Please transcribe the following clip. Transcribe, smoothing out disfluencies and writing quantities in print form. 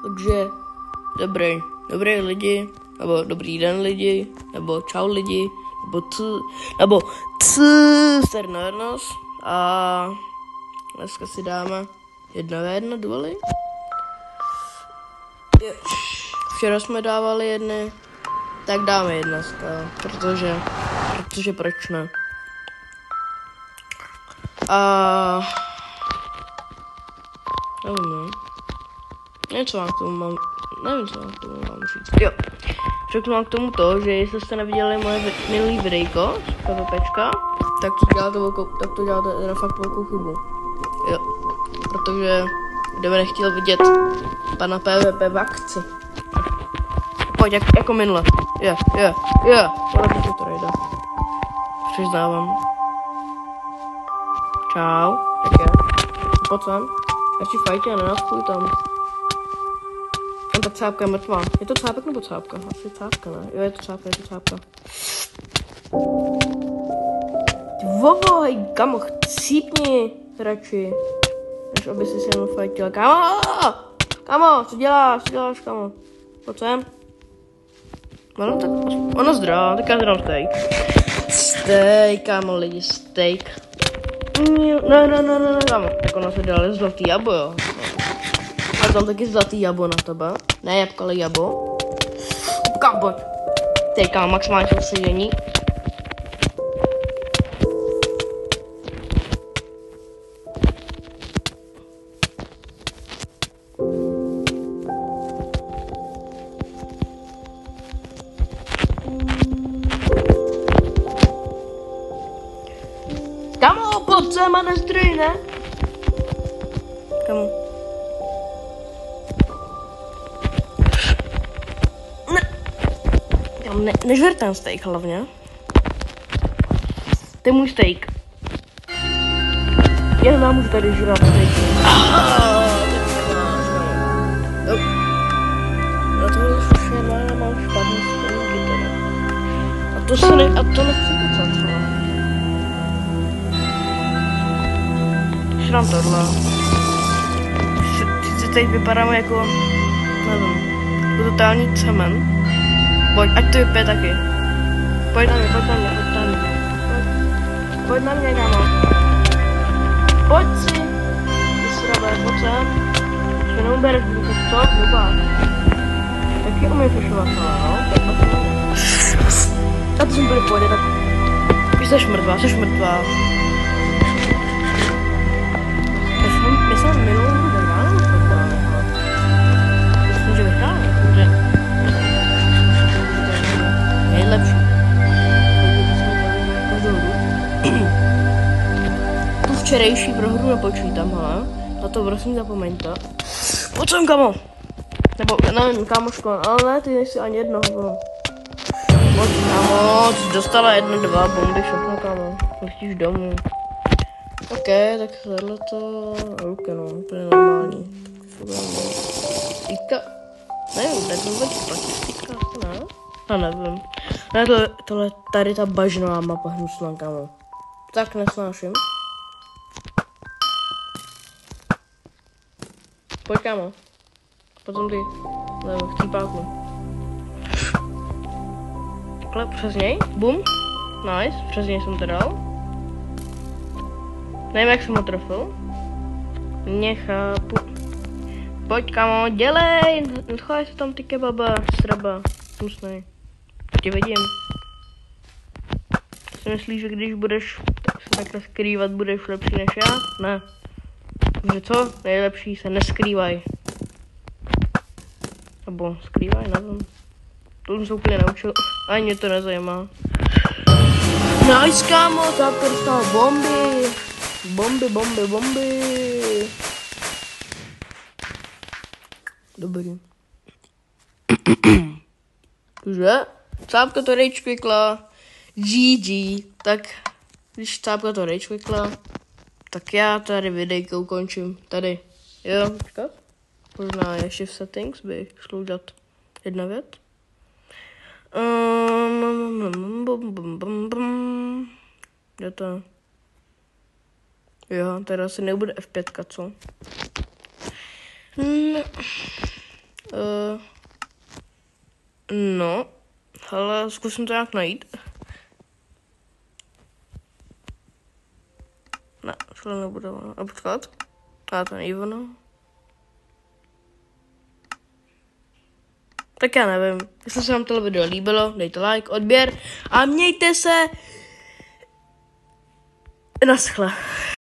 Takže dobrý lidi, nebo dobrý den lidi, nebo čau lidi, nebo sernernos. A dneska si dáme 1v1 duely. Včera jsme dávali jedny, tak dáme je dneska, protože proč ne. A nevím, nevím, co vám k tomu mám říct. Jo, řeknu vám k tomu to, že jestli jste neviděli moje minulý videjko z PvPčka, tak to děláte teda fakt velkou chybu. Jo, protože kdo by nechtěl vidět pana PvP v akci. Pojď, jako minule. Jo, poradně to jde. Přiznávám. Čau, tak je. Pojď sem. Radši fajtě a nenavkuj tam. Ta cápka je mrtvá. Je to cápek nebo cápka? Asi cápka, ne? Jo, je to cápka. Ty vovo, hej, kamo, chcípni radši. Než aby si se mnou fajtil. Kamo, co děláš, kamo? Pojď sem. No, tak ono zdrá, tak já zdrám steak, kámo lidi, steak. No, kámo, tak ono se dali zlatý jabo, jo. A tam taky zlatý jabo na tebe, ne jabko, ale jabo. Kámo, pojď. Teď kámo, maximálně soustředění. Kamo, pojď sem a nezdroj, ne? Kamo. Nežer ten steak hlavně. To je můj steak. Já nemůžu tady žrat steak. Já tohle už mám špatný steak teda. A to nechci kecat, hele. Šrám tohle. Sice teď vypadáme jako, nevím, jako totální cement. Pojď, ať to vypije taky. Pojď na mě. Pojď na mě, kámo. Pojď si. Ty srabe, pojď sem. Že neubereš, budu to co? Vůbec. Taky umím fišovat, ale no. A to jsem byli pojde, tak... Už jsi mrtvá. My jsme minulou hru vyhráli, myslím, že vyhráli, protože... Nejlepší. Tu včerejší prohru nepočítám, hele. Na to prosím zapomeňte. Pojď sem, kamo. Nebo, nevím, kámoško, ale ne, ty nejsi ani jednoho, no. Pojď, kámo, ty jsi dostala 1, 2 bomby, všechno, kámo. Nechtíš domů. OK, tak tohleto... OK, no, úplně normální. Týka... Nevím, tak to bude statistika, ne? No nevím. Ne, tohle tady ta bažnová mapa hnusná, kámo. Tak nesnáším. Pojď, kámo. Potom ty. Nevím, chcípáknu. Takhle, přes něj. Bum. Nice, přes něj jsem to dal. Nevím, jak jsem ho trefil. Nechápu. Pojď, kámo, dělej! Nechovej se tam ty kebaba, sraba. Hnusnej. Tě vidím. Si myslíš, že když budeš se takhle skrývat, budeš lepší než já? Ne. Takže co? Nejlepší se neskrývaj. Nebo skrývaj, nevím. To jsem se úplně naučil. Ani mě to nezajímá. Nice, kámo, tak to dostal bomby. Bomby. Dobrý. Že? Cápka to rage quitla. GG. Tak, když cápka to rage quitla, tak já tady videjko ukončím. Tady. Jo, počkat. Možná ještě v settings by šlo udělat jedna věc. Kde to? Jo, teda asi nebude F5, co? No, ale zkusím to nějak najít. Ne, tohle nebude ono. A počkat. A to není ono. Tak já nevím. Jestli se vám tohle video líbilo, dejte like, odběr a mějte se. Naschle.